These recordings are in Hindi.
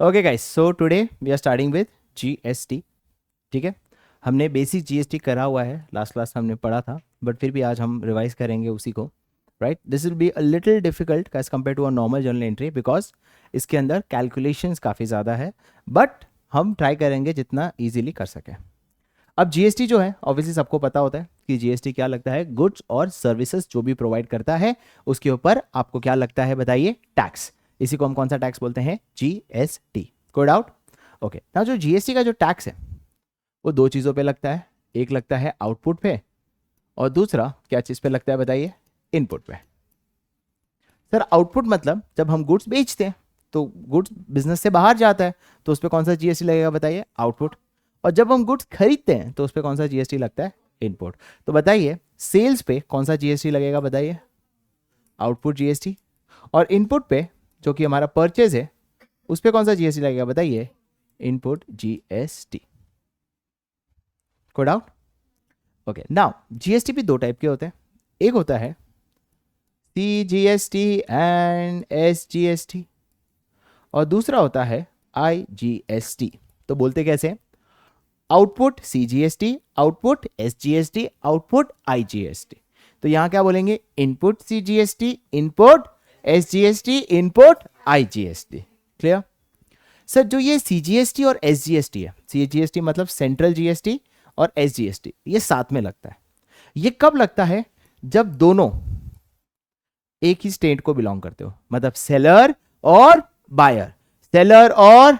Okay guys, so today we are starting with GST. ठीक है, हमने बेसिक जीएसटी करा हुआ है, लास्ट क्लास हमने पढ़ा था, बट फिर भी आज हम रिवाइज करेंगे उसी को. Right, this will be a little difficult as compare to a normal journal entry because इसके अंदर कैलकुलेशंस काफ़ी ज़्यादा है, बट हम ट्राई करेंगे जितना ईजिली कर सकें. अब जीएसटी जो है ऑब्वियसली सबको पता होता है कि जीएसटी क्या लगता है, गुड्स और सर्विसेज जो भी प्रोवाइड करता है उसके ऊपर आपको क्या लगता है बताइए, टैक्स. इसी को हम कौन सा टैक्स बोलते हैं, जीएसटी. कोई डाउट? ओके, ना जो जीएसटी का जो टैक्स है वो दो चीज़ों पे लगता है. एक लगता है आउटपुट पे और दूसरा क्या चीज़ पे लगता है बताइए, इनपुट पे. सर आउटपुट मतलब जब हम गुड्स बेचते हैं तो गुड्स बिजनेस से बाहर जाता है तो उस पर कौन सा जीएसटी लगेगा बताइए, आउटपुट. और जब हम गुड्स खरीदते हैं तो उस पर कौन सा जीएसटी लगता है, इनपुट. तो बताइए सेल्स पे कौन सा जीएसटी लगेगा बताइए, आउटपुट जीएसटी. और इनपुट पे जो कि हमारा परचेज है उस पर कौन सा जीएसटी लगेगा बताइए, इनपुट जीएसटी. कोई डाउट? ओके, नाउ जीएसटी भी दो टाइप के होते हैं. एक होता है सीजीएसटी एंड एसजीएसटी और दूसरा होता है आईजीएसटी. तो बोलते कैसे, output CGST, output SGST, output IGST. तो यहां क्या बोलेंगे, input CGST, input SGST, input IGST. Clear? Sir जो ये सीजीएसटी और एसजीएसटी है, सीजीएसटी मतलब सेंट्रल जीएसटी और एसजीएसटी ये साथ में लगता है. ये कब लगता है, जब दोनों एक ही स्टेट को बिलोंग करते हो, मतलब सेलर और बायर. सेलर और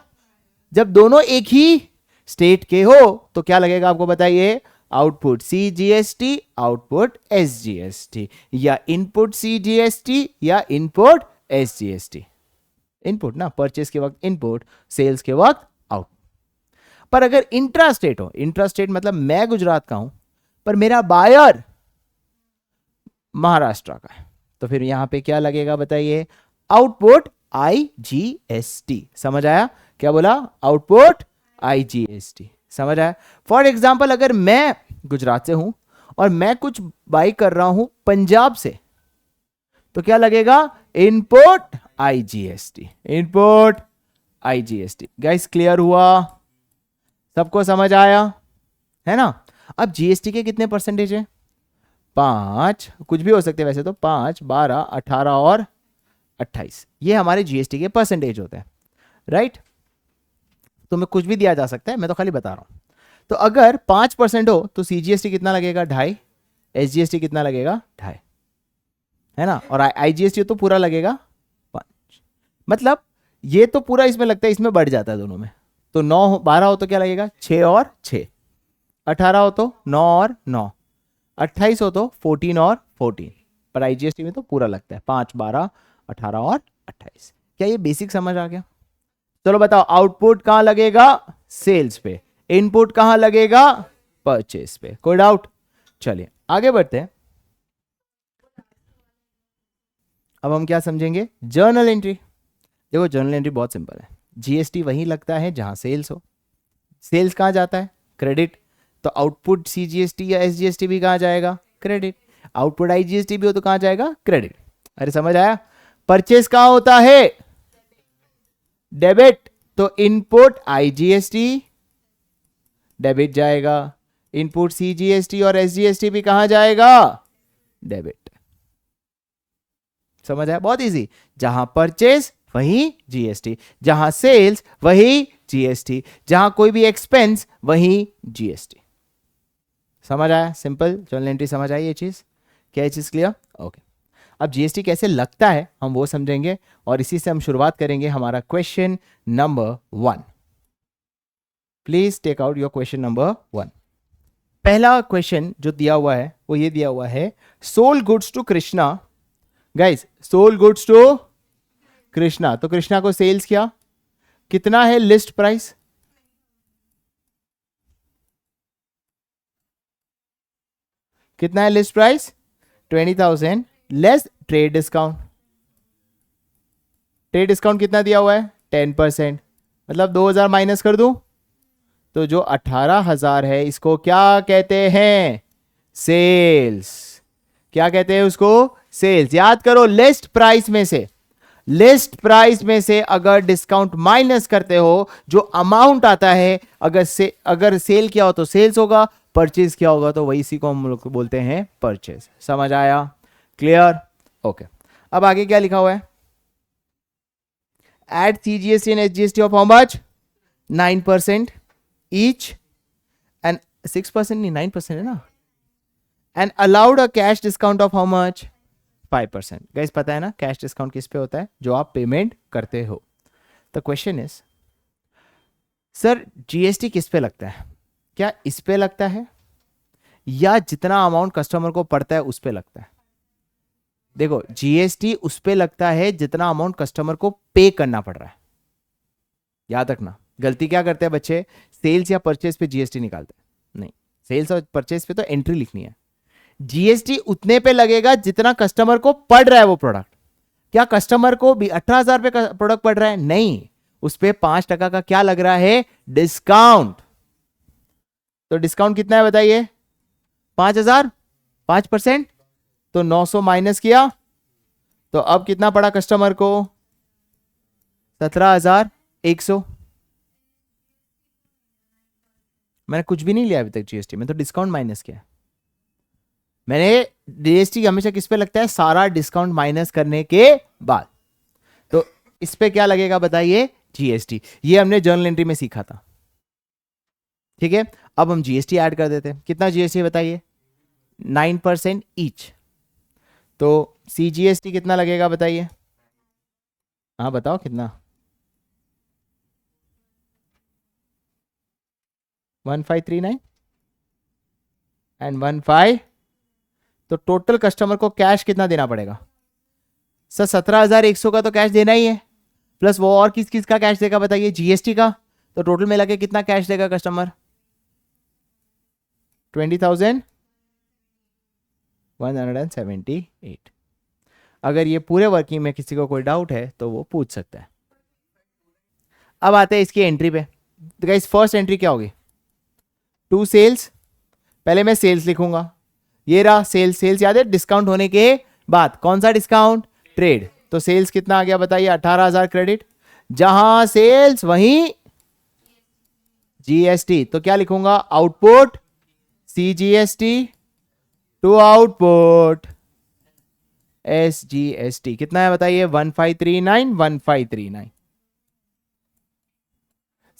जब दोनों एक ही स्टेट के हो तो क्या लगेगा आपको बताइए, आउटपुट सीजीएसटी, आउटपुट एसजीएसटी, या इनपुट सीजीएसटी या इनपुट एसजीएसटी. इनपुट ना परचेस के वक्त इनपुट, सेल्स के वक्त आउट. पर अगर इंट्रा स्टेट हो, इंट्रा स्टेट मतलब मैं गुजरात का हूं पर मेरा बायर महाराष्ट्र का है, तो फिर यहां पे क्या लगेगा बताइए, आउटपुट आईजीएसटी. समझ आया क्या बोला, आउटपुट आईजीएसटी. समझ आया? फॉर एग्जाम्पल अगर मैं गुजरात से हूं और मैं कुछ बाई कर रहा हूं पंजाब से तो क्या लगेगा, input IGST, input IGST. Guys clear हुआ? सबको समझ आया है ना? अब जीएसटी के कितने परसेंटेज है, 5, कुछ भी हो सकते हैं वैसे तो, 5, 12, 18 और 28. ये हमारे जीएसटी के परसेंटेज होते हैं. राइट? तो मैं कुछ भी दिया जा सकता है, मैं तो खाली बता रहा हूं. तो अगर 5% हो तो सीजीएसटी कितना लगेगा, 2.5. एसजीएसटी कितना लगेगा, 2.5, है ना? और आईजीएसटी तो पूरा लगेगा 5. मतलब ये तो पूरा इसमें लगता है, इसमें बढ़ जाता है दोनों में. तो 9 12 हो तो क्या लगेगा, 6 और 6. 18 हो तो 9 और 9. 28 हो तो 14 और 14. पर आईजीएसटी में तो पूरा लगता है, 5, 12, 18 और 28. क्या ये बेसिक समझ आ गया? चलो बताओ, आउटपुट कहां लगेगा, सेल्स पे. इनपुट कहां लगेगा, परचेस पे. कोई डाउट? चलिए आगे बढ़ते हैं. अब हम क्या समझेंगे, जर्नल एंट्री. देखो जर्नल एंट्री बहुत सिंपल है. जीएसटी वहीं लगता है जहां सेल्स हो. सेल्स कहां जाता है, क्रेडिट. तो आउटपुट सीजीएसटी या एसजीएसटी भी कहां जाएगा, क्रेडिट. आउटपुट आईजीएसटी भी हो तो कहां जाएगा, क्रेडिट. अरे समझ आया? परचेस कहां होता है, डेबिट. तो इनपुट आईजीएसटी डेबिट जाएगा, इनपुट सीजीएसटी और एसजीएसटी भी कहां जाएगा, डेबिट. समझ आया? बहुत इजी. जहां परचेस वहीं जीएसटी, जहां सेल्स वहीं जीएसटी, जहां कोई भी एक्सपेंस वहीं जीएसटी. समझ आया? सिंपल जर्नल एंट्री समझ आई ये चीज? क्या ये चीज क्लियर? ओके. अब जीएसटी कैसे लगता है हम वो समझेंगे और इसी से हम शुरुआत करेंगे हमारा question number 1. Please take out your question number 1. पहला क्वेश्चन जो दिया हुआ है वो ये दिया हुआ है, sold goods to Krishna. Guys sold goods to Krishna, तो कृष्णा को सेल्स किया, कितना है लिस्ट प्राइस, कितना है list price, 20,000 less trade discount. Trade discount कितना दिया हुआ है, 10%. मतलब 2,000 माइनस कर दूं तो जो 18,000 है इसको क्या कहते हैं, सेल्स. क्या कहते हैं उसको, सेल्स. याद करो लिस्ट प्राइस में से लिस्ट प्राइस में से अगर डिस्काउंट माइनस करते हो, जो अमाउंट आता है, अगर सेल किया हो तो सेल्स होगा, परचेज किया होगा तो वही, इसी को हम लोग बोलते हैं परचेज। समझ आया? क्लियर? ओके। अब आगे क्या लिखा हुआ है? Add CGST and SGST of how much? 9% each and 6% नहीं, 9% है ना, and allowed a cash discount of how much? 5%। Guys पता है ना कैश डिस्काउंट किस पे होता है? जो आप पेमेंट करते हो। The question is, sir GST किस पे लगता है? क्या इस पे लगता है या जितना अमाउंट कस्टमर को पड़ता है उस पे लगता है? देखो, GST उस पे लगता है जितना अमाउंट कस्टमर को पे करना पड़ रहा है। याद रखना, गलती क्या करते हैं बच्चे, सेल्स या परचेज पे GST निकालते हैं। नहीं, सेल्स और परचेज पे तो एंट्री लिखनी है। GST उतने पे लगेगा जितना कस्टमर को पड़ रहा है वो प्रोडक्ट। क्या कस्टमर को भी 18,000 पे प्रोडक्ट पड़ रहा है? नहीं, उस पे 5% का क्या लग रहा है? डिस्काउंट। तो डिस्काउंट कितना है बताइए? 5,000, 5%, तो 900 माइनस किया तो अब कितना पड़ा कस्टमर को? 17,100। मैंने कुछ भी नहीं लिया अभी तक GST में, तो डिस्काउंट माइनस किया। मैंने GST हमेशा किस पे लगता है? सारा डिस्काउंट माइनस करने के बाद। तो इस पे क्या लगेगा बताइए? GST। ये हमने जर्नल एंट्री में सीखा था। ठीक है, अब हम GST ऐड कर देते हैं। कितना GST बताइए? 9% ईच। तो CGST कितना लगेगा बताइए? हाँ बताओ कितना? 1539 एंड 15। तो टोटल कस्टमर को कैश कितना देना पड़ेगा? सर 17,100 का तो कैश देना ही है, प्लस वो और किस किस का कैश देगा बताइए? GST का। तो टोटल मिला के कितना कैश देगा कस्टमर? 20,178। अगर ये पूरे वर्किंग में किसी को कोई डाउट है तो वो पूछ सकता है। अब आते हैं इसकी एंट्री पे। तो गाइस फर्स्ट एंट्री क्या होगी? To sales. पहले मैं सेल्स लिखूंगा, ये रहा सेल्स। सेल्स याद है डिस्काउंट होने के बाद। कौन सा डिस्काउंट? ट्रेड। तो सेल्स कितना आ गया बताइए? 18,000 क्रेडिट। जहां सेल्स वहीं GST। तो क्या लिखूंगा? Output CGST to output SGST। कितना है बताइए? 1539, 1539।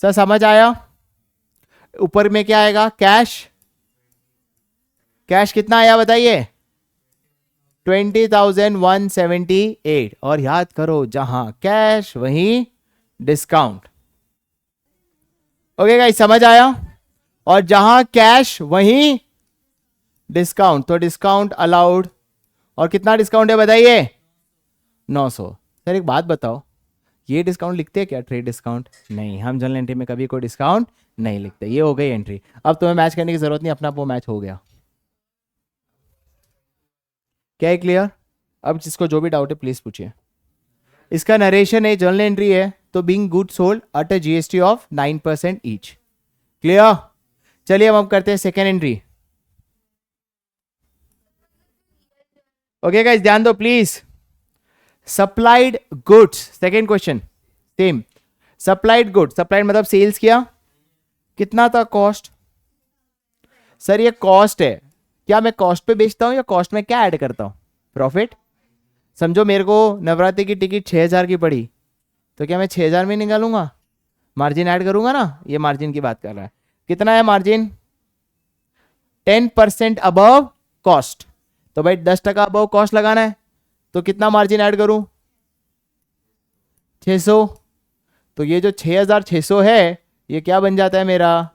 सर समझ आया? ऊपर में क्या आएगा? कैश। कैश कितना आया बताइए? 20,178। और याद करो, जहां कैश वहीं डिस्काउंट। ओके गाइस, समझ आया? और जहां कैश वहीं डिस्काउंट, तो डिस्काउंट अलाउड। और कितना डिस्काउंट है बताइए? 900। सर एक बात बताओ, ये डिस्काउंट लिखते हैं क्या? Trade discount? नहीं, हम जनरल एंट्री में कभी कोई डिस्काउंट नहीं लिखते। ये हो गई एंट्री। अब तुम्हें मैच करने की जरूरत नहीं, अपना वो मैच हो गया। क्या है क्लियर? अब जिसको जो भी डाउट है प्लीज पूछिए। इसका नरेशन है, जर्नल एंट्री है, तो being good sold at a GST of 9% each. Clear? चलिए अब हम करते हैं सेकेंड एंट्री। ओके गाइस, ध्यान दो please. Supplied goods, second question same. Supplied goods, supplied मतलब सेल्स किया, कितना था कॉस्ट? सर ये कॉस्ट है। क्या मैं कॉस्ट पे बेचता हूं या कॉस्ट में क्या ऐड करता हूं? प्रॉफिट। समझो मेरे को नवरात्रि की टिकट 6,000 की पड़ी, तो क्या मैं 6,000 में निकालूंगा? मार्जिन ऐड करूंगा ना, ये मार्जिन की बात कर रहा है। कितना है मार्जिन? 10% above cost. तो भाई 10% अबव कॉस्ट लगाना है, तो कितना मार्जिन ऐड करूं? 600। तो ये जो 6,600 है, ये क्या बन जाता है मेरा?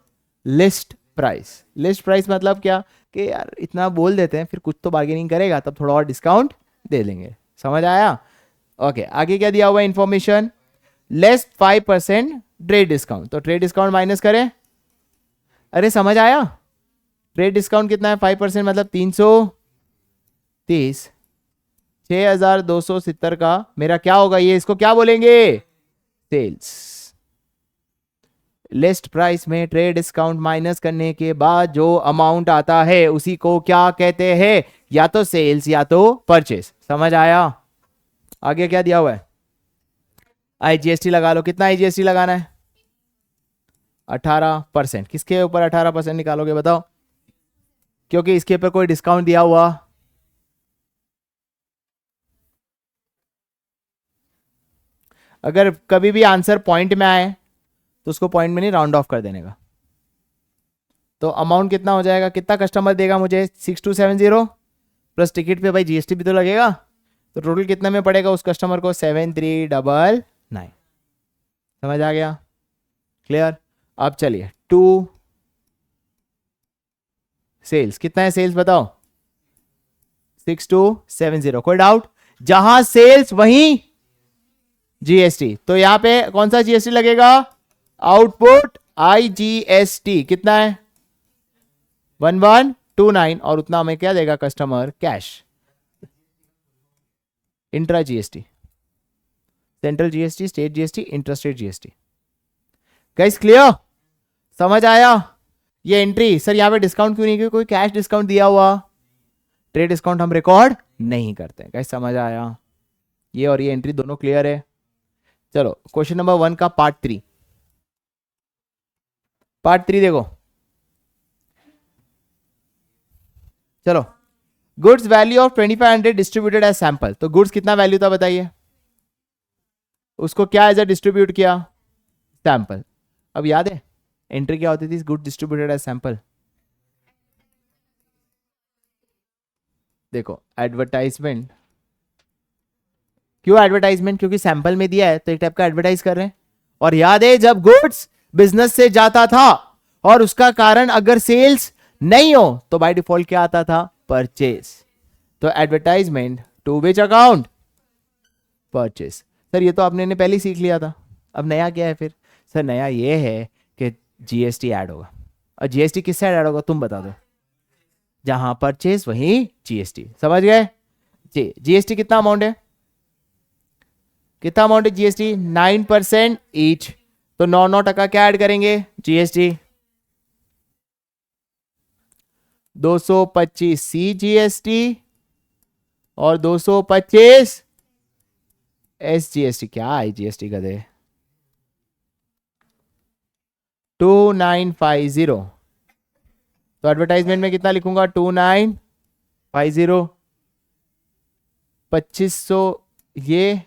List price. लिस्ट प्राइस मतलब क्या कि यार इतना बोल देते हैं, फिर कुछ तो बार्गेनिंग करेगा, तब थोड़ा और डिस्काउंट दे देंगे। समझ आया? ओके, आगे क्या दिया हुआ है इंफॉर्मेशन? Less 5% trade discount. तो ट्रेड डिस्काउंट माइनस करें। अरे समझ आया? ट्रेड डिस्काउंट कितना है? 5% मतलब 330। 6,270 का मेरा क्या होगा? ये इसको क्या बोलेंगे? सेल्स। लिस्ट प्राइस में ट्रेड डिस्काउंट माइनस करने के बाद जो अमाउंट आता है उसी को क्या कहते हैं? या तो सेल्स या तो परचेस। समझ आया? आगे क्या दिया हुआ है? IGST लगा लो। कितना IGST लगाना है? 18%। किसके ऊपर 18% निकालोगे बताओ? क्योंकि इसके ऊपर कोई डिस्काउंट दिया हुआ, अगर कभी भी आंसर पॉइंट में आए तो उसको पॉइंट में नहीं, राउंड ऑफ कर देने का। तो अमाउंट कितना हो जाएगा? कितना कस्टमर देगा मुझे? 6270 प्लस टिकट पे भाई जीएसटी भी तो लगेगा, तो टोटल कितने में पड़ेगा उस कस्टमर को? 7399। समझ आ गया? क्लियर? अब चलिए टू सेल्स। कितना है सेल्स बताओ? 6270। कोई डाउट? जहां सेल्स वहीं जीएसटी, तो यहां पे कौन सा जीएसटी लगेगा? Output IGST। कितना है? 1129। और उतना हमें क्या देगा customer? Cash. Intra GST, central GST, state GST, intra state GST. Guys clear? समझ आया? ये एंट्री सर यहाँ पे डिस्काउंट क्यों नहीं की? कोई कैश डिस्काउंट दिया हुआ? ट्रेड डिस्काउंट हम रिकॉर्ड नहीं करते। गाइस समझ आया? ये और ये एंट्री दोनों क्लियर है? चलो क्वेश्चन नंबर 1 का पार्ट 3। पार्ट 3 देखो। चलो, goods value of 2500 distributed as sample. तो गुड्स कितना वैल्यू था बताइए? उसको क्या एज अ डिस्ट्रीब्यूट किया? सैंपल। अब याद है एंट्री क्या होती थी? Good distributed as sample. देखो एडवर्टाइजमेंट। क्यों एडवर्टाइजमेंट? क्योंकि सैंपल में दिया है तो एक टाइप का एडवर्टाइज कर रहे हैं। और याद है जब गुड्स बिजनेस से जाता था और उसका कारण अगर सेल्स नहीं हो तो बाय डिफॉल्ट क्या आता था? परचेज। तो advertisement to which account? Purchase. Sir ये तो आपने ने पहले ही सीख लिया था, अब नया क्या है फिर? सर नया ये है कि जीएसटी ऐड होगा। और जीएसटी किस साइड ऐड होगा तुम बता दो? जहां परचेज वहीं जीएसटी। समझ गए? जी। जीएसटी कितना अमाउंट है? कितना अमाउंट है जीएसटी? 9% ईच। तो 9% क्या ऐड करेंगे? जीएसटी। 225 सी जीएसटी और 225 एस जीएसटी। क्या आई जीएसटी का दे? 2950। तो एडवर्टाइजमेंट में कितना लिखूंगा? 2950। 2500। ये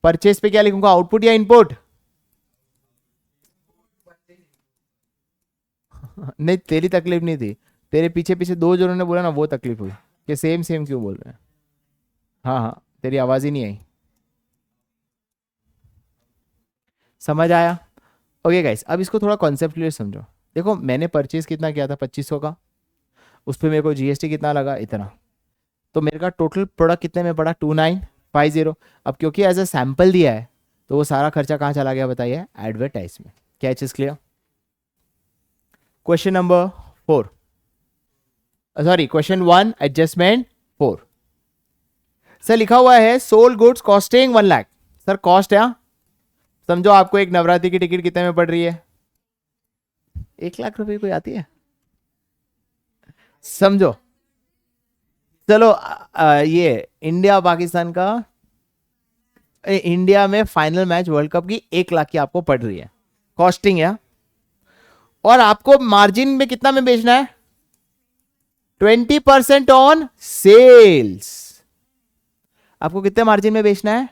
परचेस पे क्या लिखूंगा? आउटपुट या इनपुट? नहीं तेरी तकलीफ नहीं थी, तेरे पीछे पीछे दो जनों ने बोला ना, वो तकलीफ हुई कि सेम सेम क्यों बोल रहे हैं। हाँ हाँ, तेरी आवाज ही नहीं आई। समझ आया? ओके गाइस, अब इसको थोड़ा कॉन्सेप्ट क्लियर समझो। देखो मैंने परचेज कितना किया था? 2500 का। उस पर मेरे को जीएसटी कितना लगा? इतना। तो मेरे का टोटल प्रोडक्ट कितने में पड़ा? 2950। अब क्योंकि एज अ सैंपल दिया है तो वो सारा खर्चा कहाँ चला गया बताइए? एडवर्टाइज में। क्या चीज clear? Question number 4, sorry question 1 adjustment 4। Sir लिखा हुआ है sold goods costing 1 lakh. Sir cost है, समझो आपको एक नवरात्रि की टिकट कितने में पड़ रही है? 1 लाख रुपए कोई आती है? समझो। चलो ये इंडिया पाकिस्तान का, इंडिया में फाइनल मैच वर्ल्ड कप की 1 लाख की आपको पड़ रही है, कॉस्टिंग है। और आपको मार्जिन में कितना में बेचना है? 20% ऑन सेल्स। आपको कितने मार्जिन में बेचना है?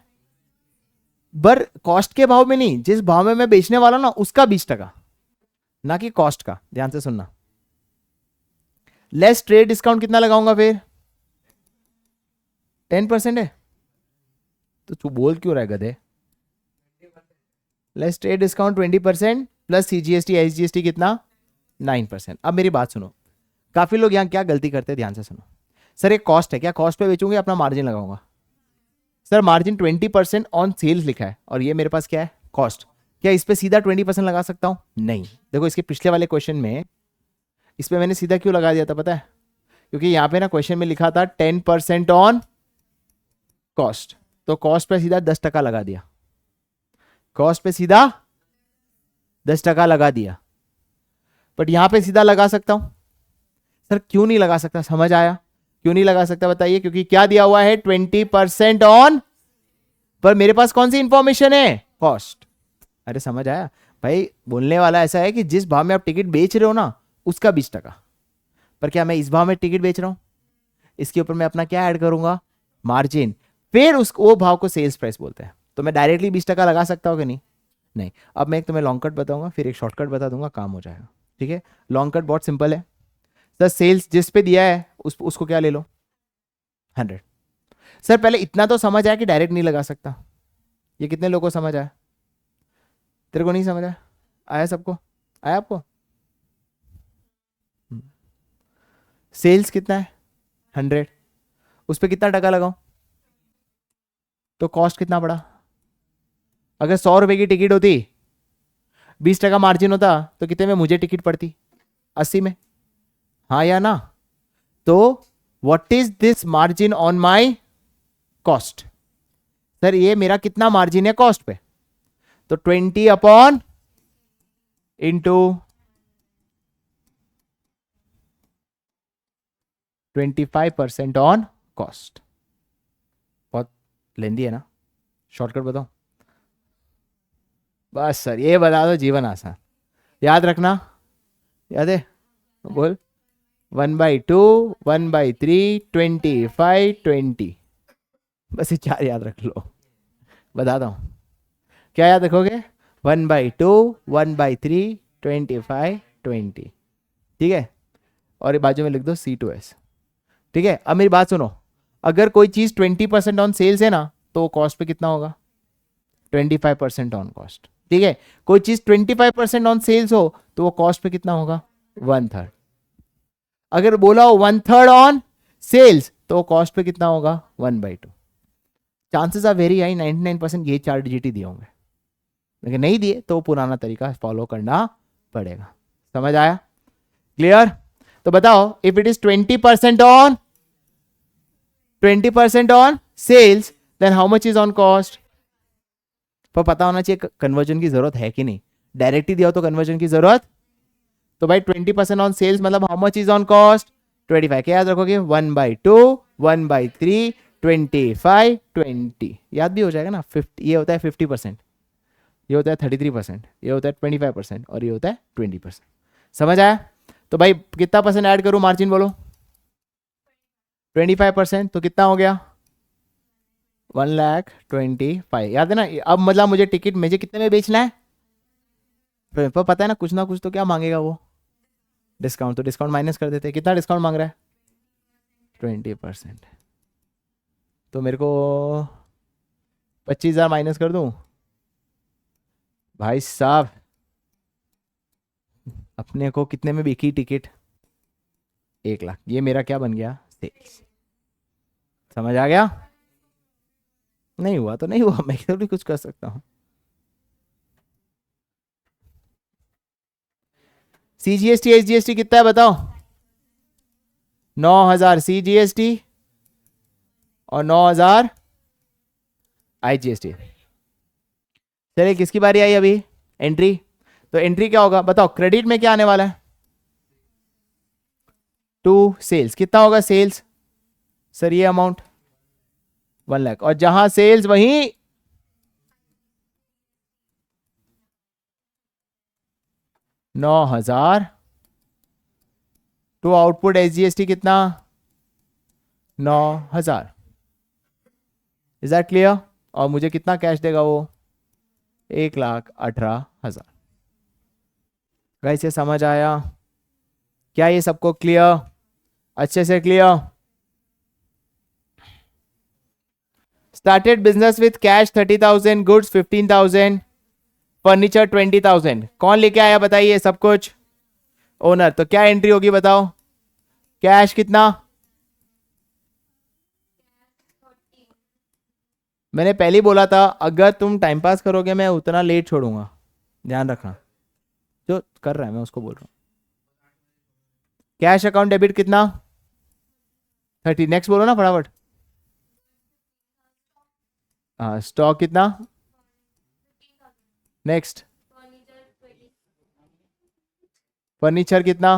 बर कॉस्ट के भाव में नहीं, जिस भाव में मैं बेचने वाला ना उसका 20%, ना कि कॉस्ट का। ध्यान से सुनना। लेस ट्रेड डिस्काउंट कितना लगाऊंगा फिर? 10% है तो तू बोल क्यों रहा है गधे? Less trade discount 20% plus CGST SGST कितना? 9%। अब मेरी बात सुनो, काफी लोग यहां क्या गलती करते हैं, ध्यान से सुनो। सर एक कॉस्ट है, क्या कॉस्ट पे बेचूंगे अपना मार्जिन लगाऊंगा? सर मार्जिन 20% ऑन सेल्स लिखा है और ये मेरे पास क्या है? कॉस्ट। क्या इस पे सीधा 20% लगा सकता हूं? नहीं। देखो इसके पिछले वाले क्वेश्चन में इस पे मैंने सीधा क्यों लगा दिया था पता है? क्योंकि यहां पे ना क्वेश्चन में लिखा था 10% ऑन कॉस्ट, तो कॉस्ट पे सीधा 10% लगा दिया। कॉस्ट पे सीधा 10% लगा दिया, बट यहां पे सीधा लगा सकता हूं। सर क्यों नहीं लगा सकता? समझ आया क्यों नहीं लगा सकता बताइए? क्योंकि क्या दिया हुआ है? 20% ऑन पर मेरे पास कौन सी इंफॉर्मेशन है? कॉस्ट। अरे समझ आया भाई, बोलने वाला ऐसा है कि जिस भाव में आप टिकट बेच रहे हो ना उसका 20%, पर क्या मैं इस भाव में टिकट बेच रहा हूं, इसके ऊपर मैं अपना क्या ऐड करूंगा? मार्जिन। फिर उस वो भाव को सेल्स प्राइस बोलते हैं। तो मैं डायरेक्टली 20% लगा सकता हूँ कि नहीं? नहीं। अब मैं एक तुम्हें लॉन्ग कट बताऊंगा, फिर एक शॉर्टकट बता दूंगा, काम हो जाएगा। ठीक है, लॉन्ग कट बहुत सिंपल है सर। सेल्स जिस पे दिया है उसको क्या ले लो? 100। सर पहले इतना तो समझ आया कि डायरेक्ट नहीं लगा सकता। ये कितने लोगों को समझ आया? तेरे को नहीं समझ आया? आया सबको? आया आपको? सेल्स कितना है? 100। उस पर कितना टका लगाऊं? तो कॉस्ट कितना पड़ा? अगर 100 रुपए की टिकट होती, 20% मार्जिन होता, तो कितने में मुझे टिकट पड़ती? 80 में। हाँ या ना? तो what is this margin on my cost? Sir ये मेरा कितना मार्जिन है कॉस्ट पे? तो 20 अपॉन इंटू 25% ऑन कॉस्ट। बहुत लेंदी है ना? शॉर्टकट बताओ। बस सर ये बता दो, जीवन आसान। याद रखना। याद है? बोल। 1/2, 1/3, 25, 20। बस ये 4 याद रख लो। बताता हूं क्या याद रखोगे। 1/2, 1/3, 25, 20। ठीक है, और ये बाजू में लिख दो C2S। ठीक है, अब मेरी बात सुनो। अगर कोई चीज 20% ऑन सेल्स है ना, तो कॉस्ट पे कितना होगा? 25% ऑन कॉस्ट। ठीक है, कोई चीज 25% ऑन सेल्स हो तो वो कॉस्ट पे कितना होगा? 1/3। अगर बोला हो 1/3 ऑन सेल्स तो कॉस्ट पे कितना होगा? 1/2। चांसेस आर वेरी हाई, 99% ये 4 डिजिट ही दिए होंगे। लेकिन नहीं दिए तो पुराना तरीका फॉलो करना पड़ेगा। समझ आया? क्लियर? तो बताओ, if it is 20% on sales, then how much is on cost? पर पता होना चाहिए कन्वर्जन की जरूरत है कि नहीं। डायरेक्ट ही दिया हो तो कन्वर्जन की जरूरत। तो भाई 20% ऑन सेल्स मतलब how much is on cost? 25। क्या याद रखोगे? 1/2, 1/3, 25, 20। याद भी हो जाएगा ना। 50 ये होता है 50%, ये होता है 33%, ये होता है 25% और ये होता है 20%। समझ आया? तो भाई कितना परसेंट ऐड करूं मार्जिन बोलो? 25%। तो कितना हो गया? 1,25,000। याद है ना? अब मतलब मुझे कितने में बेचना है? पर पता है ना कुछ तो क्या मांगेगा वो? डिस्काउंट। तो डिस्काउंट माइनस कर देते हैं। कितना डिस्काउंट मांग रहा है? 20%। तो मेरे को 25,000 माइनस कर दूं भाई साहब। अपने को कितने में बिकी टिकट? 1 लाख। ये मेरा क्या बन गया? सेल्स। समझ आ गया? नहीं हुआ तो नहीं हुआ, मैं तो भी कुछ कर सकता हूँ। CGST SGST कितना है बताओ? 9,000 CGST और 9,000 IGST। चलिए किसकी बारी आई अभी? एंट्री। तो एंट्री क्या होगा बताओ? क्रेडिट में क्या आने वाला है? To sales. कितना होगा सेल्स? सर ये अमाउंट 1 लाख, और जहां सेल्स वहीं 9,000 टू आउटपुट SGST कितना? 9,000। Is that clear? और मुझे कितना कैश देगा वो? 1,18,000। गाइस ये समझ आया क्या? ये सबको क्लियर? अच्छे से clear? Started business with cash 30,000, goods 15,000, furniture 20,000। कौन लेके आया बताइए सब कुछ? ओनर। तो क्या एंट्री होगी बताओ? कैश कितना? मैंने पहले ही बोला था अगर तुम टाइम पास करोगे मैं उतना लेट छोड़ूंगा, ध्यान रखना। जो कर रहा है मैं उसको बोल रहा हूं। कैश अकाउंट डेबिट कितना? 30। नेक्स्ट बोलो ना फटाफट। हाँ स्टॉक कितना? नेक्स्ट। फर्नीचर कितना?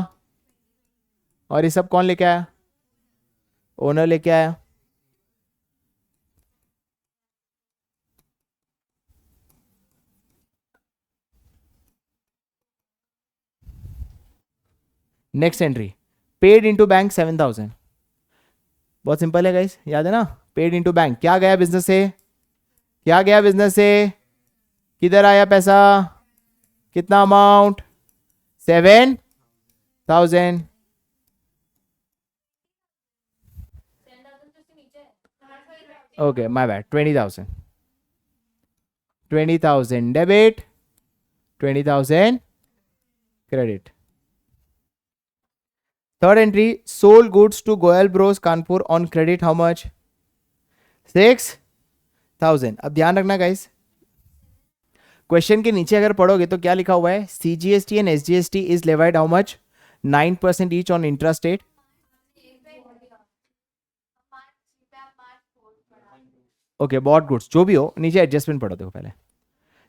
और ये सब कौन लेके आया? ओनर लेके आया। Next entry, paid into bank 7,000। बहुत सिंपल है गाइस, याद है ना, पेड इनटू बैंक, क्या गया बिजनेस से, क्या गया बिजनेस से, किधर आया पैसा, कितना amount, 7,000। Okay my bad, 20,000, 20,000 debit, 20,000 credit. Third entry, sold goods to Goyal bros Kanpur on credit, how much, 6,000। अब ध्यान रखना गाइस, क्वेश्चन के नीचे अगर पढ़ोगे तो क्या लिखा हुआ है, CGST and SGST is levied how much, 9% each on intrastate. Okay bought goods, जो भी हो, नीचे एडजस्टमेंट पढ़ो देखो पहले।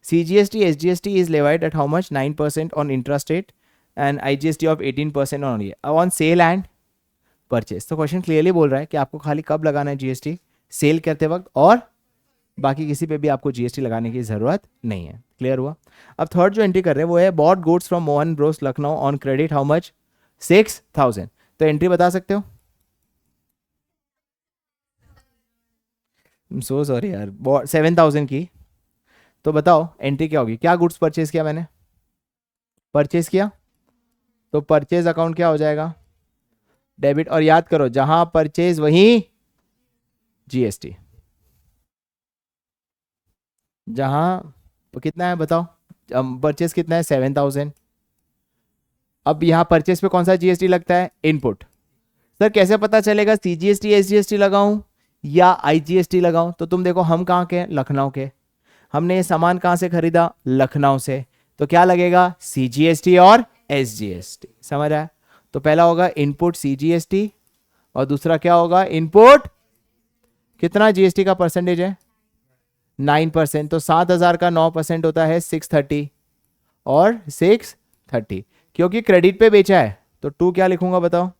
CGST SGST is levied at how much, 9% on intrastate and IGST of 18% on sale and purchase। तो क्वेश्चन क्लियरली बोल रहा है कि आपको खाली कब लगाना है GST, सेल करते वक्त, और बाकी किसी पे भी आपको GST लगाने की जरूरत नहीं है। क्लियर हुआ। अब थर्ड जो एंट्री कर रहे हैं वो है bought goods from Mohan Bros Lucknow on credit, how much, 6,000। तो एंट्री बता सकते हो, सो सॉरी यार, 7,000 की, तो बताओ एंट्री क्या होगी, क्या गुड्स परचेज किया मैंने, परचेज किया, तो परचेज अकाउंट क्या हो जाएगा, डेबिट, और याद करो जहां परचेज वहीं GST, जहां तो कितना है बताओ, परचेज कितना है, 7,000। अब यहां परचेज पे कौन सा GST लगता है, इनपुट। सर कैसे पता चलेगा CGST SGST लगाऊं या IGST लगाऊं, तो तुम देखो हम कहाँ के, लखनऊ के, हमने ये सामान कहां से खरीदा, लखनऊ से, तो क्या लगेगा, CGST और SGST। समझ आया। तो पहला होगा इनपुट CGST और दूसरा क्या होगा, इनपुट, कितना GST का परसेंटेज है, 9%, तो 7,000 का 9% होता है 630 और 630, क्योंकि क्रेडिट पे बेचा है तो 2 क्या लिखूंगा बताओ,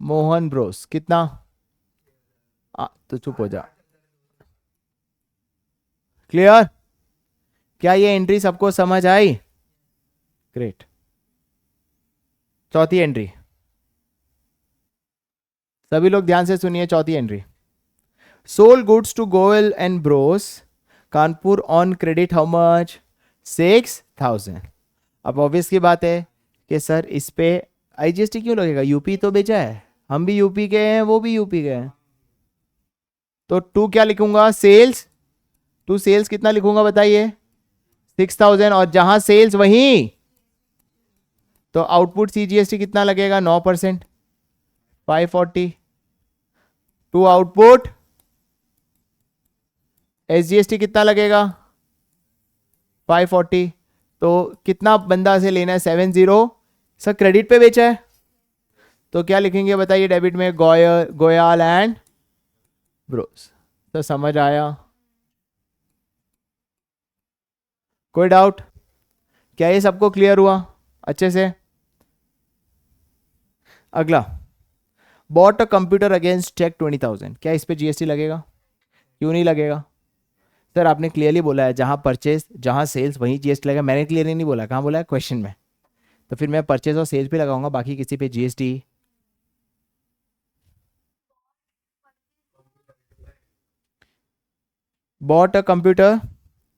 मोहन ब्रोस कितना, तो चुप हो जा। क्लियर, क्या ये एंट्री सबको समझ आई, ग्रेट। चौथी एंट्री, सभी लोग ध्यान से सुनिए, चौथी entry, sold goods to Goyal and bros Kanpur on credit, how much, 6,000। अब ऑब्वियस की बात है कि सर इस पे IGST क्यों लगेगा, यूपी तो बेचा है, हम भी यूपी के हैं, वो भी यूपी के हैं, तो 2 क्या लिखूंगा, सेल्स, 2 सेल्स कितना लिखूंगा बताइए, 6,000, और जहां सेल्स वहीं, तो आउटपुट CGST कितना लगेगा, 9%, 540, 2 आउटपुट SGST कितना लगेगा, 540, तो कितना बंदा से लेना है, 70। सर क्रेडिट पे बेचा है तो क्या लिखेंगे बताइए, डेबिट में गोयल एंड ब्रोस। तो समझ आया, कोई डाउट, क्या ये सबको क्लियर हुआ अच्छे से। अगला, bought a computer against cheque 20,000, क्या इस पे GST लगेगा, क्यों नहीं लगेगा, सर आपने क्लियरली बोला है जहां परचेज जहां सेल्स वहीं GST लगेगा, मैंने क्लियरली नहीं बोला, कहां बोला है, क्वेश्चन में, तो फिर मैं परचेज और सेल्स पे लगाऊंगा, बाकी किसी पे GST। Bought a computer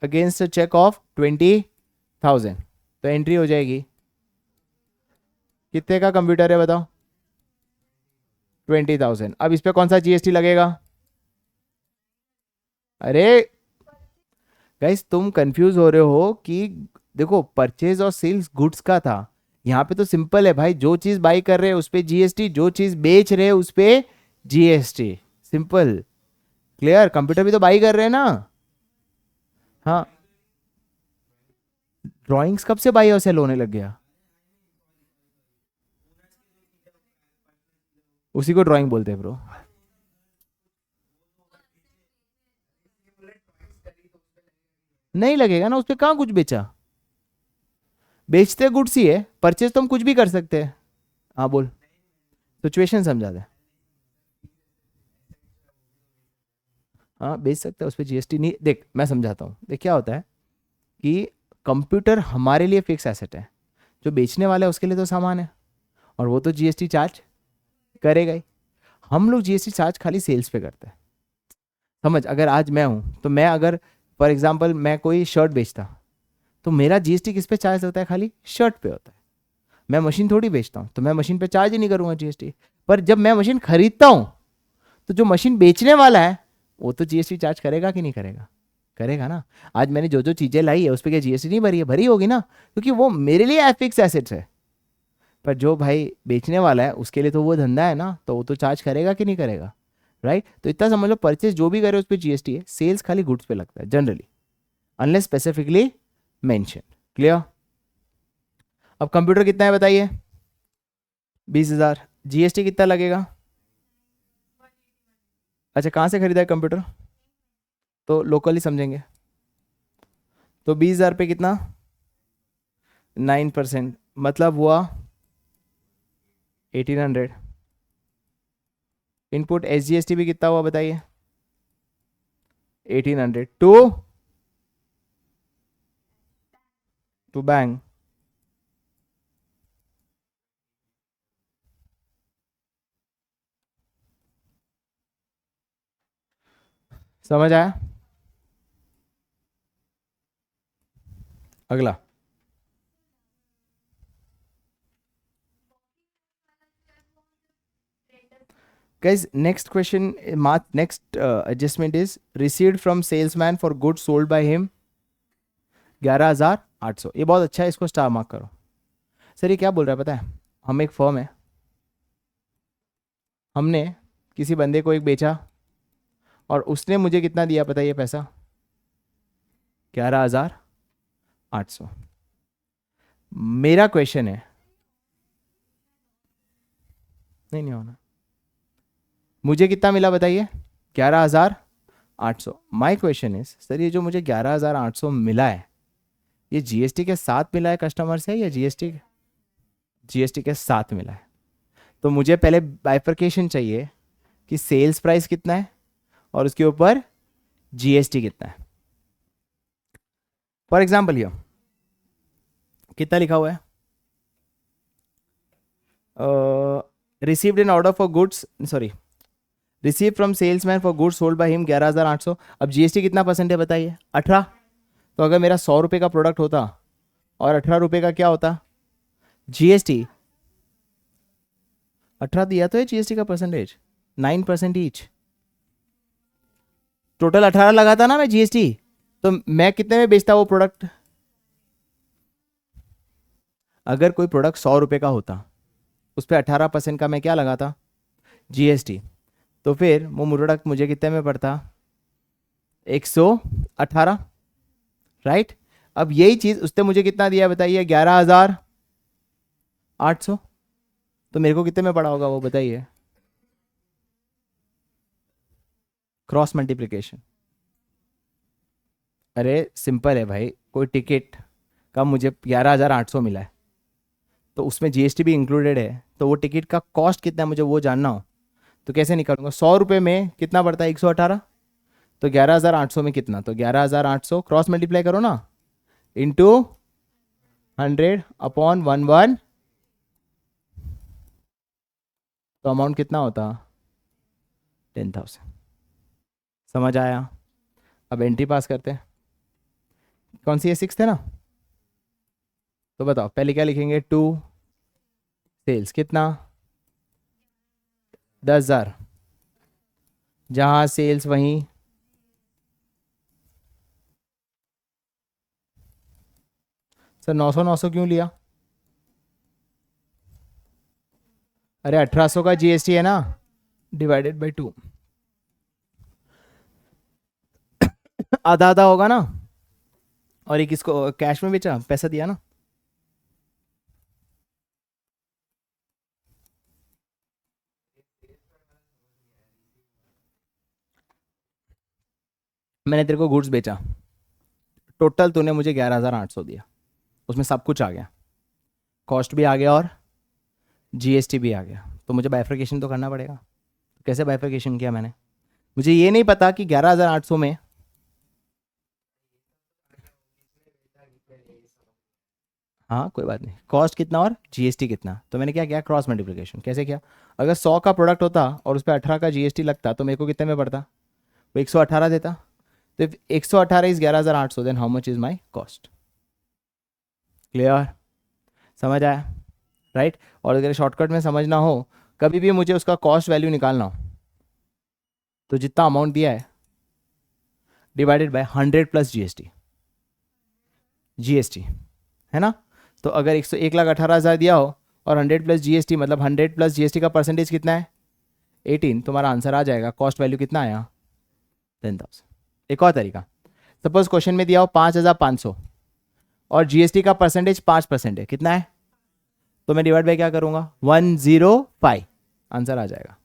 against a cheque of 20,000, तो एंट्री हो जाएगी, कितने का कंप्यूटर है बताओ, 20,000। अब इस पे कौन सा GST लगेगा, अरे गाइस तुम कंफ्यूज हो रहे हो कि देखो परचेज और सेल्स गुड्स का था, यहाँ पे तो सिंपल है भाई, जो चीज बाई कर रहे हैं उस पे GST, जो चीज बेच रहे हैं उस पे GST, सिंपल। क्लियर, कंप्यूटर भी तो बाई कर रहे हैं ना, हाँ, ड्राइंग्स कब से बाई और सेल होने लग गया, उसी को ड्राइंग बोलते हैं ब्रो। नहीं लगेगा ना, उस पे कहाँ कुछ बेचा, बेचते गुड्स ही है, परचेज तो हम कुछ भी कर सकते हैं। हाँ बोल, सिचुएशन समझा दे, हाँ बेच सकते हैं, उस पर GST नहीं, देख मैं समझाता हूँ, देख क्या होता है, कि कंप्यूटर हमारे लिए फिक्स एसेट है, जो बेचने वाला है उसके लिए तो सामान है, और वो तो जीएसटी चार्ज करेगा ही। हम लोग जीएसटी चार्ज खाली सेल्स पे करते हैं। समझ, अगर आज मैं हूँ तो मैं अगर फॉर एग्जांपल मैं कोई शर्ट बेचता तो मेरा जीएसटी किस पे चार्ज होता है? खाली शर्ट पे होता है। मैं मशीन थोड़ी बेचता हूँ तो मैं मशीन पे चार्ज ही नहीं करूंगा जीएसटी। पर जब मैं मशीन खरीदता हूँ तो जो मशीन बेचने वाला है वो तो जीएसटी चार्ज करेगा कि नहीं करेगा? करेगा ना। आज मैंने जो जो चीजें लाई है उस पर क्या जीएसटी नहीं भरी है? भरी होगी ना, क्योंकि वो मेरे लिए फिक्स एसेट्स है। पर जो भाई बेचने वाला है उसके लिए तो वो धंधा है ना, तो वो तो चार्ज करेगा कि नहीं करेगा? राइट। तो इतना समझ लो, परचेज जो भी करे उस पर जीएसटी है, सेल्स खाली गुड्स पे लगता है generally, unless specifically mention. Clear? अब कंप्यूटर कितना है बताइए? 20,000। जीएसटी कितना लगेगा? अच्छा, कहाँ से खरीदा है कंप्यूटर? तो लोकली समझेंगे। तो 20,000 पे कितना? 9%, मतलब हुआ 1800। इनपुट एसजीएसटी भी कितना हुआ बताइए? 1800 टू बैंक। समझ आया? अगला guys, next question, next adjustment is received from salesman for goods sold by him 11,800। ये बहुत अच्छा है, इसको स्टार मार्क करो। सर ये क्या बोल रहा है पता है? हम एक फर्म है, हमने किसी बंदे को एक बेचा और उसने मुझे कितना दिया पता है? ये पैसा 11,800। मेरा क्वेश्चन है, नहीं होना, मुझे कितना मिला बताइए? 11,800। माई क्वेश्चन इज सर, ये जो मुझे 11,800 मिला है ये जीएसटी के साथ मिला है कस्टमर से या जीएसटी के साथ मिला है? तो मुझे पहले बाइफर्केशन चाहिए कि सेल्स प्राइस कितना है और उसके ऊपर जीएसटी कितना है। फॉर एग्जाम्पल ये कितना लिखा हुआ है? Received an order for goods, sorry, receive from salesman for goods sold by him 11,800। अब जीएसटी कितना परसेंट है बताइए? 18। तो अगर मेरा 100 रुपये का प्रोडक्ट होता और 18 रुपये का क्या होता जीएसटी? 18 दिया तो है जीएसटी का परसेंटेज, 9% ईच। टोटल 18 लगाता ना मैं जीएसटी, तो मैं कितने में बेचता वो प्रोडक्ट? अगर कोई प्रोडक्ट 100 रुपये का होता उस पर 18% का मैं क्या लगाता? जीएसटी। तो फिर वो प्रोडक्ट मुझे कितने में पड़ता? 118। राइट। अब यही चीज उसने मुझे कितना दिया बताइए? 11,800। तो मेरे को कितने में पड़ा होगा वो बताइए? Cross multiplication. अरे सिंपल है भाई, कोई टिकट का मुझे 11,800 मिला है तो उसमें जीएसटी भी इंक्लूडेड है, तो वो टिकट का कॉस्ट कितना है मुझे वो जानना हो तो कैसे निकालूंगा? 100 रुपये में कितना पड़ता है? 118। तो 11,800 में कितना? तो 11,800 क्रॉस मल्टीप्लाई करो ना, इंटू 100 अपॉन 11, तो अमाउंट कितना होता? 10,000। समझ आया? अब एंट्री पास करते हैं। कौन सी है? 6 है ना? तो बताओ पहले क्या लिखेंगे? टू सेल्स कितना? 10,000। जहां सेल्स वहीं सर 900 900 क्यों लिया? अरे 1,800 का जीएसटी है ना, डिवाइडेड बाई 2, आधा आधा होगा ना। और एक इसको कैश में बेचा, पैसा दिया ना। मैंने तेरे को गुड्स बेचा, टोटल तूने मुझे 11,800 दिया, उसमें सब कुछ आ गया, कॉस्ट भी आ गया और जीएसटी भी आ गया। तो मुझे बाइफर्केशन तो करना पड़ेगा। कैसे बाइफर्केशन किया मैंने? मुझे ये नहीं पता कि 11,800 में हाँ कोई बात नहीं, कॉस्ट कितना और जीएसटी कितना, तो मैंने क्या किया, क्रॉस मल्टीप्लिकेशन। कैसे किया, अगर 100 का प्रोडक्ट होता और उस पर 18 का जीएसटी लगता तो मेरे को कितने में पड़ता, वो 118 देता। तो if 118 is 11,800 then how much is my cost. Clear, समझ आया, राइट। और अगर शॉर्टकट में समझना हो, कभी भी मुझे उसका कॉस्ट वैल्यू निकालना हो, तो जितना अमाउंट दिया है divided by 100 plus GST, GST है ना। तो अगर 1,18,000 दिया हो और 100 प्लस जीएसटी, मतलब 100 प्लस जीएसटी का परसेंटेज कितना है 18, तुम्हारा आंसर आ जाएगा। कॉस्ट वैल्यू कितना आया 10,000। एक और तरीका, सपोज क्वेश्चन में दिया हो 5,500 और जीएसटी का परसेंटेज 5% है, कितना है, तो मैं डिवाइड बाय क्या करूंगा 105, आंसर आ जाएगा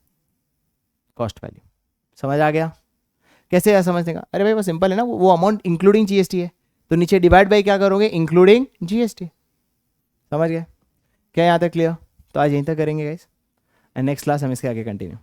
कॉस्ट वैल्यू। समझ आ गया, कैसे है समझने का, अरे भाई वो सिंपल है ना, वो अमाउंट इंक्लूडिंग जीएसटी है, तो नीचे डिवाइड बाय क्या करोगे, इंक्लूडिंग जीएसटी। समझ गए क्या यहाँ तक क्लियर, तो आज यहीं तक करेंगे गाइस, एंड नेक्स्ट क्लास हम इसके आगे कंटिन्यू।